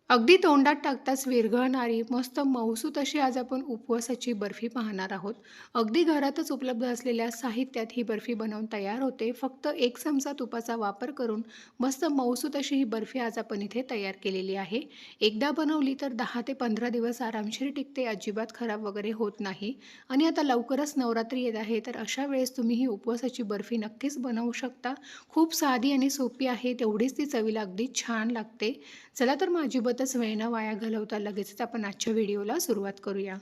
अगदी तोंडात टाकताच विरघळणारी मस्त मऊसूत अशी आज आपण उपवासाची बर्फी पाहणार आहोत. अगदी घरातच उपलब्ध असलेल्या साहित्यात ही बर्फी बनवून तयार होते. फक्त 1 चमचा तुपाचा वापर करून मस्त मऊसूत अशी ही बर्फी आज आपण इथे तयार केलेली आहे. एकदा बनवली तर 10 ते 15 दिवस आरामशीर टिकते, अजिबात खराब वगैरे होत नाही. आणि आता लवकरच नवरात्री येत आहे, तर अशा वेळेस तुम्ही ही उपवासाची बर्फी नक्कीच बनवू शकता. खूप साधी आणि सोपी आहे, तेवढीच ती चवीला अगदी छान लागते. चला तर मग अजिबातच वेळ न वाया घालवता लगेचच आपण आजच्या व्हिडिओला सुरुवात करूया.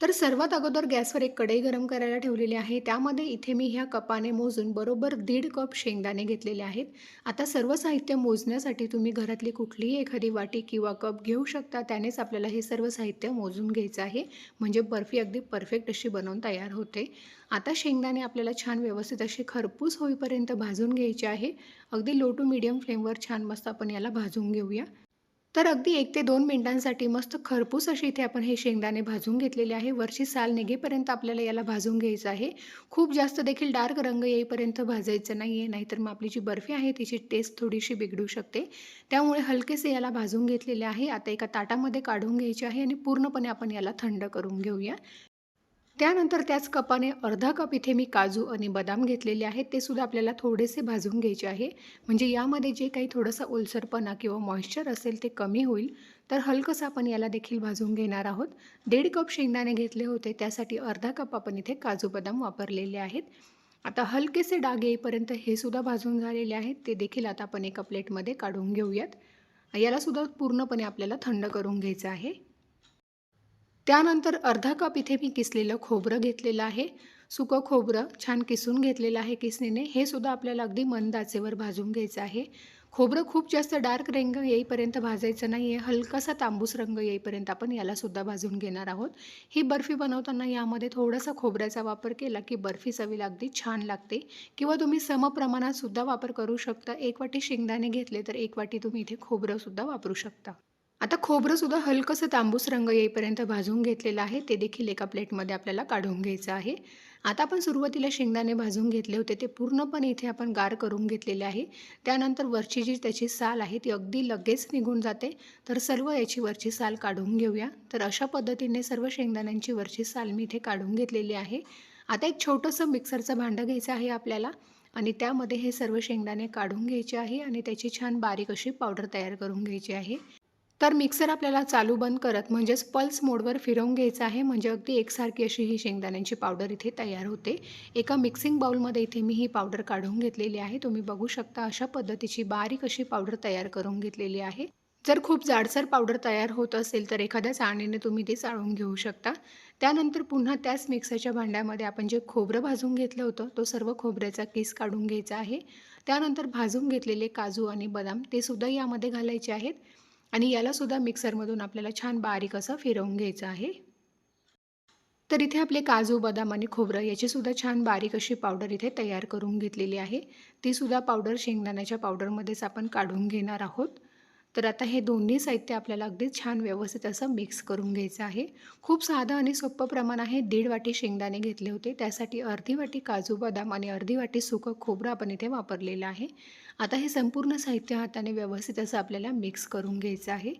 तर सर्वात अगोदर गॅसवर एक कढई गरम करायला ठेवलेली आहे. त्यामध्ये इथे मी ह्या कपाने मोजून बरोबर 1.5 कप शेंगदाणे घेतलेले आहेत. आता सर्व साहित्य मोजण्यासाठी तुम्ही घरातली कुठलीही एखादी वाटी किंवा कप घेऊ शकता. त्यानेच आपल्याला हे सर्व साहित्य मोजून घ्यायचं आहे. म्हणजे बर्फी अगदी परफेक्ट अशी बनवून तयार होते. आता शेंगदाणे आपल्याला छान व्यवस्थित असे खरपूस होईपर्यंत भाजून घ्यायचे आहे. अगदी लो टू मीडियम फ्लेमवर छान मस्त आपण याला भाजून घेऊया. तर अगदी 1 ते 2 मिनिटांसाठी मस्त खरपूस असे इथे आपण हे शेंगदाणे भाजून घेतलेले आहे. वरची साल निघेपर्यंत आपल्याला याला भाजून घ्यायचं आहे. खूप जास्त देखील डार्क रंग येईपर्यंत भाजायचं नाहीये, नाहीतर मग आपली जी बर्फी आहे तिची टेस्ट थोडीशी बिघडू शकते. त्यामुळे हलकेसे याला भाजून घेतलेले आहे. आता एका ताटामध्ये काढून घ्यायचे आहे आणि पूर्णपणे आपण याला थंड करून घेऊया. त्यानंतर त्याच कपाने अर्धा कप इथे मी काजू आणि बदाम घेतलेले आहेत. ते सुद्धा आपल्याला थोडेसे भाजून घ्यायचे आहे. म्हणजे यामध्ये जे काही थोडासा ओलसरपणा किंवा मॉइश्चर असेल ते कमी होईल. तर हलकंसं आपण याला देखील भाजून घेणार आहोत. 1.5 कप शेंगदाणे घेतले होते, त्यासाठी अर्धा कप आपण इथे काजू बदाम वापरलेले आहेत. आता हलकेसे डाग येईपर्यंत हे सुद्धा भाजून झालेले आहेत. ते देखील आता आपण एका प्लेटमध्ये काढून घेऊयात. याला सुद्धा पूर्णपणे आपल्याला थंड करून घ्यायचं आहे. त्यानंतर अर्धा कप इथे मी किसलेलं खोबरं घेतलेलं आहे. सुकं खोबरं छान किसून घेतलेलं आहे किसणीने. हे सुद्धा आपल्याला अगदी मंद आचेवर भाजून घ्यायचं आहे. खोबरं खूप जास्त डार्क रंग येईपर्यंत भाजायचं नाही आहे. हलकासा तांबूस रंग येईपर्यंत आपण याला सुद्धा भाजून घेणार आहोत. ही बर्फी बनवताना यामध्ये थोडासा खोबऱ्याचा वापर केला की बर्फी चवीला अगदी छान लागते. किंवा तुम्ही समप्रमाणात सुद्धा वापर करू शकता. 1 वाटी शेंगदाणे घेतले तर 1 वाटी तुम्ही इथे खोबरं सुद्धा वापरू शकता. आता खोबरंसुद्धा हलकंसं तांबूस रंग येईपर्यंत भाजून घेतलेलं आहे. ते देखील एका प्लेटमध्ये आपल्याला काढून घ्यायचं आहे. आता आपण सुरुवातीला शेंगदाणे भाजून घेतले होते, ते पूर्णपणे इथे आपण गार करून घेतलेले आहे. त्यानंतर वरची जी त्याची साल आहे, ती अगदी लगेच निघून जाते. तर सर्व याची वरची साल काढून घेऊया. तर अशा पद्धतीने सर्व शेंगदाण्यांची वरची साल मी इथे काढून घेतलेली आहे. आता एक छोटंसं मिक्सरचं भांडं घ्यायचं आहे आपल्याला आणि त्यामध्ये हे सर्व शेंगदाणे काढून घ्यायचे आहे आणि त्याची छान बारीक अशी पावडर तयार करून घ्यायची आहे. तर मिक्सर आपल्याला चालू बंद करत म्हणजेच पल्स मोडवर फिरवून घ्यायचं आहे. म्हणजे अगदी एकसारखी अशी ही शेंगदाण्यांची पावडर इथे तयार होते. एका मिक्सिंग बाउलमध्ये इथे मी ही पावडर काढून घेतलेली आहे. तुम्ही बघू शकता अशा पद्धतीची बारीक अशी पावडर तयार करून घेतलेली आहे. जर खूप जाडसर पावडर तयार होत असेल तर एखाद्या चाळणीने तुम्ही ती चाळून घेऊ शकता. त्यानंतर पुन्हा त्याच मिक्सरच्या भांड्यामध्ये आपण जे खोबरं भाजून घेतलं होतं, तो सर्व खोबऱ्याचा किस काढून घ्यायचा आहे. त्यानंतर भाजून घेतलेले काजू आणि बदाम ते सुद्धा यामध्ये घालायचे आहेत. आणि याला सुद्धा मिक्सरमधून आपल्याला छान बारीक असं फिरवून घ्यायचं आहे. तर इथे आपले काजू, बदाम आणि खोबरं याची सुद्धा छान बारीक अशी पावडर इथे तयार करून घेतलेली आहे. ती सुद्धा पावडर शेंगदाण्याच्या पावडरमध्येच आपण काढून घेणार आहोत. तर आता हे दोन्ही साहित्य आपल्याला अगदी छान व्यवस्थित असं मिक्स करून घ्यायचं आहे. खूप साधं आणि सोपं प्रमाण आहे. 1.5 वाटी शेंगदाणे घेतले होते. त्यासाठी अर्धी वाटी काजू, बदाम आणि अर्धी वाटी सुकं खोबरं आपण इथे वापरलेलं आहे. आता हे संपूर्ण साहित्य हाताने व्यवस्थित असं आपल्याला मिक्स करून घ्यायचं आहे.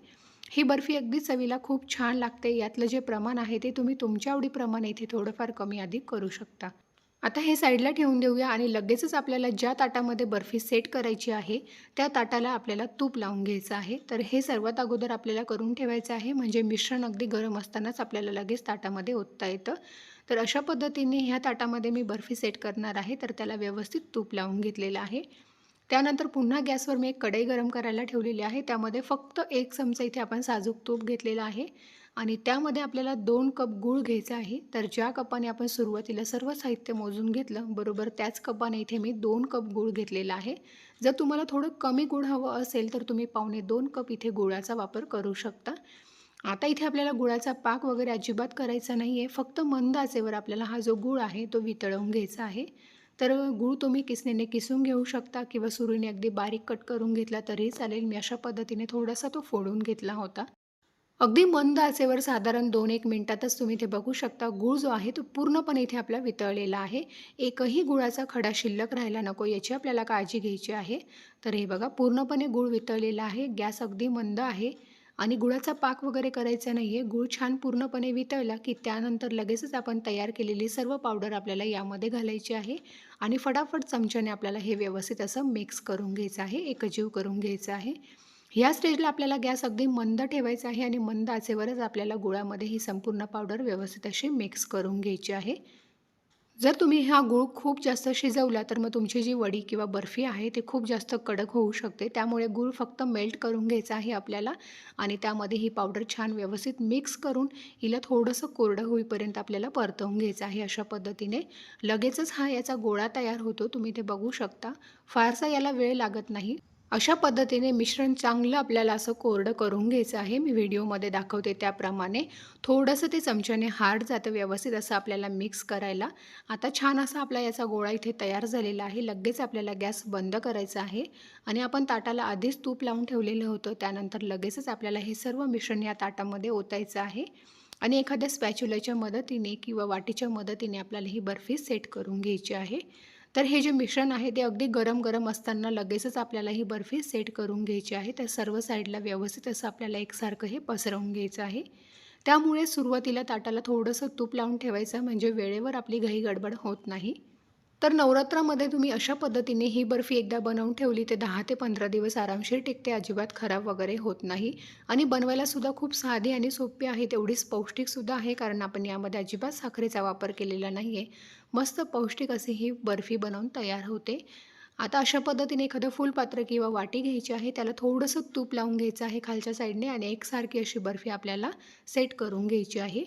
ही बर्फी अगदी चवीला खूप छान लागते. यातलं जे प्रमाण आहे ते तुम्ही तुमच्या आवडीप्रमाणे इथे थोडंफार कमी अधिक करू शकता. आता हे साईडला ठेवून देऊया आणि लगेचच आपल्याला ज्या ताटामध्ये बर्फी सेट करायची आहे, त्या ताटाला आपल्याला तूप लावून घ्यायचं आहे. तर हे सर्वात अगोदर आपल्याला करून ठेवायचं आहे, म्हणजे मिश्रण अगदी गरम असतानाच आपल्याला लगेच ताटामध्ये ओतता येतं. तर अशा पद्धतीने ह्या ताटामध्ये मी बर्फी सेट करणार आहे, तर त्याला व्यवस्थित तूप लावून घेतलेलं आहे. त्यानंतर पुन्हा गॅसवर मी एक कढई गरम करायला ठेवलेली आहे. त्यामध्ये फक्त 1 चमचा इथे आपण साजूक तूप घेतलेलं आहे आणि त्यामध्ये आपल्याला 2 कप गूळ घ्यायचा आहे. तर ज्या कपाने आपण सुरुवातीला सर्व साहित्य मोजून घेतलं, बरोबर त्याच कपाने इथे मी 2 कप गूळ घेतलेला आहे. जर तुम्हाला थोडं कमी गूळ हवं असेल, तर तुम्ही पावणे 2 कप इथे गुळाचा वापर करू शकता. आता इथे आपल्याला गुळाचा पाक वगैरे अजिबात करायचा नाही आहे. फक्त मंद आचेवर आपल्याला हा जो गूळ आहे, तो वितळवून घ्यायचा आहे. तर गूळ तुम्ही किसणीने किसून घेऊ शकता किंवा सुरीने अगदी बारीक कट करून घेतला तरीही चालेल. मी अशा पद्धतीने थोडासा तो फोडून घेतला होता. अगदी मंद आचेवर साधारण 2-1 मिनिटातच तुम्ही ते बघू शकता गूळ जो आहे तो पूर्णपणे इथे आपला वितळलेला आहे. एकही गुळाचा खडा शिल्लक राहायला नको याची आपल्याला काळजी घ्यायची आहे. तर हे बघा पूर्णपणे गूळ वितळलेला आहे. गॅस अगदी मंद आहे आणि गुळाचा पाक वगैरे करायचा नाहीये. गूळ छान पूर्णपणे वितळला की त्यानंतर लगेचच आपण तयार केलेली सर्व पावडर आपल्याला यामध्ये घालायची आहे आणि फटाफट चमच्याने आपल्याला हे व्यवस्थित असं मिक्स करून घ्यायचं आहे, एकजीव करून घ्यायचं आहे. ह्या स्टेजला आपल्याला गॅस अगदी मंद ठेवायचा आहे आणि मंद आचेवरच आपल्याला गुळामध्ये ही संपूर्ण पावडर व्यवस्थित अशी मिक्स करून घ्यायची आहे. जर तुम्ही हा गूळ खूप जास्त शिजवला तर मग तुमची जी वडी किंवा बर्फी आहे ती खूप जास्त कडक होऊ शकते. त्यामुळे गूळ फक्त मेल्ट करून घ्यायचा आहे आपल्याला आणि त्यामध्ये ही पावडर छान व्यवस्थित मिक्स करून हिला थोडंसं कोरडं होईपर्यंत आपल्याला परतवून घ्यायचं आहे. अशा पद्धतीने लगेचच हा याचा गोळा तयार होतो. तुम्ही ते बघू शकता. फारसा याला वेळ लागत नाही. अशा पद्धतीने मिश्रण चांगलं आपल्याला असं कोरडं करून घ्यायचं आहे. मी व्हिडिओमध्ये दाखवते त्याप्रमाणे. थोडंसं ते चमच्याने हार्ड जातं व्यवस्थित असं आपल्याला मिक्स करायला. आता छान असा आपला याचा गोळा इथे तयार झालेला आहे. लगेच आपल्याला गॅस बंद करायचा आहे आणि आपण ताटाला आधीच तूप लावून ठेवलेलं होतं. त्यानंतर लगेचच आपल्याला हे सर्व मिश्रण या ताटामध्ये ओतायचं आहे आणि एखाद्या स्पॅच्युलाच्या मदतीने किंवा वाटीच्या मदतीने आपल्याला ही बर्फी सेट करून घ्यायची आहे. तर हे जे मिश्रण आहे ते अगदी गरम-गरम असताना लगेचच आपल्याला ही बर्फी सेट करून घ्यायची आहे. तर सर्व साईडला व्यवस्थित असं आपल्याला एकसारखं हे पसरवून घ्यायचं आहे. त्यामुळे सुरुवातीला ताटाला थोडंसं तूप लावून ठेवायचं म्हणजे वेळेवर आपली घाई गडबड होत नाही. तर नवरात्रामध्ये तुम्ही अशा पद्धतीने ही बर्फी एकदा बनवून ठेवली ते 10 ते 15 दिवस आरामशीर टिकते, अजिबात खराब वगैरे होत नाही आणि बनवायला सुद्धा खूप साधी आणि सोपी आहे. तेवढीच पौष्टिकसुद्धा आहे कारण आपण यामध्ये अजिबात साखरेचा वापर केलेला नाही आहे. मस्त पौष्टिक अशी ही बर्फी बनवून तयार होते. आता अशा पद्धतीने एखादं फुलपात्र किंवा वाटी घ्यायची आहे. त्याला थोडंसं तूप लावून घ्यायचं आहे खालच्या साईडने आणि एकसारखी अशी बर्फी आपल्याला सेट करून घ्यायची आहे.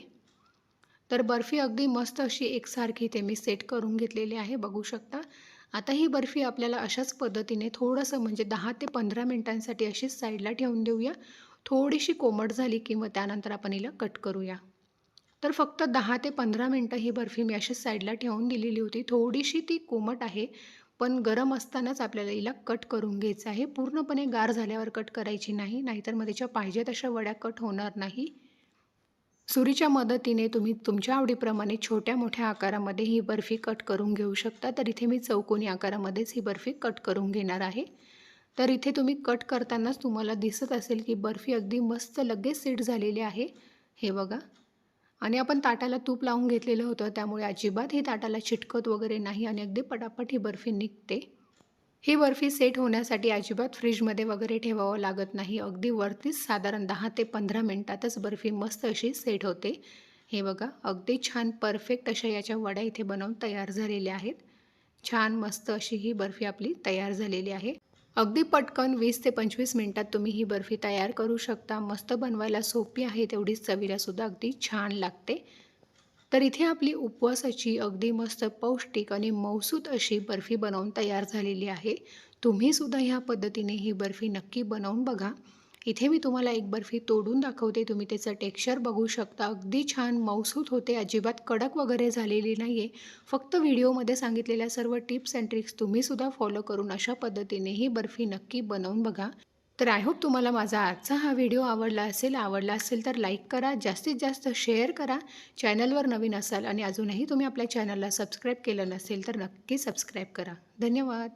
तर बर्फी अगदी मस्त अशी एकसारखी इथे मी सेट करून घेतलेली आहे बघू शकता. आता ही बर्फी आपल्याला अशाच पद्धतीने थोडंसं म्हणजे 10 ते 15 मिनिटांसाठी अशीच साईडला ठेवून देऊया. थोडीशी कोमट झाली की मग त्यानंतर आपण हिला कट करूया. तर फक्त 10 ते 15 मिनिटं ही बर्फी मी अशीच साईडला ठेवून दिलेली होती. थोडीशी ती कोमट आहे, पण गरम असतानाच आपल्याला हिला कट करून घ्यायचं आहे. पूर्णपणे गार झाल्यावर कट करायची नाही, नाहीतर मग त्याच्या पाहिजे तशा वड्या कट होणार नाही. सुरीच्या मदतीने तुम्ही तुमच्या आवडीप्रमाणे छोट्या-मोठ्या आकारामध्ये ही बर्फी कट करून घेऊ शकता. तर इथे मी चौकोनी आकारामध्येच ही बर्फी कट करून घेणार आहे. तर इथे तुम्ही कट करतानाच तुम्हाला दिसत असेल की बर्फी अगदी मस्त लगेच सेट झालेली आहे. हे बघा आणि आपण ताटाला तूप लावून घेतलेलं होतं त्यामुळे अजिबात ही ताटाला चिटकत वगैरे नाही आणि अगदी पटापट ही बर्फी निघते. ही बर्फी सेट होण्यासाठी अजिबात फ्रीजमध्ये वगैरे ठेवावं लागत नाही. अगदी वरतीच साधारण 10 ते 15 मिनिटातच बर्फी मस्त अशी सेट होते. हे बघा अगदी छान परफेक्ट अशा याच्या वड्या इथे बनवून तयार झालेल्या आहेत. छान मस्त अशी ही बर्फी आपली तयार झालेली आहे. अगदी पटकन 20 ते 25 मिनिटात तुम्ही ही बर्फी तयार करू शकता. मस्त बनवायला सोपी आहे तेवढीच चवीलासुद्धा अगदी छान लागते. तर इथे आपली उपवासाची अगदी मस्त पौष्टिक आणि मौसूत अशी बर्फी बनवून तयार झालेली आहे. तुम्हीसुद्धा ह्या पद्धतीने ही बर्फी नक्की बनवून बघा. इथे मी तुम्हाला एक बर्फी तोडून दाखवते. तुम्ही त्याचं टेक्स्चर बघू शकता. अगदी छान मौसूत होते. अजिबात कडक वगैरे झालेली नाही आहे. फक्त व्हिडिओमध्ये सांगितलेल्या सर्व टिप्स अँड ट्रिक्स तुम्हीसुद्धा फॉलो करून अशा पद्धतीने ही बर्फी नक्की बनवून बघा. तर आय होप तुम्हाला माझा आजचा हा व्हिडिओ आवडला असेल तर लाईक करा, जास्तीत जास्त शेअर करा. चॅनलवर नवीन असाल आणि अजूनही तुम्ही आपल्या चॅनलला सबस्क्राईब केलं नसेल तर नक्की सबस्क्राईब करा. धन्यवाद.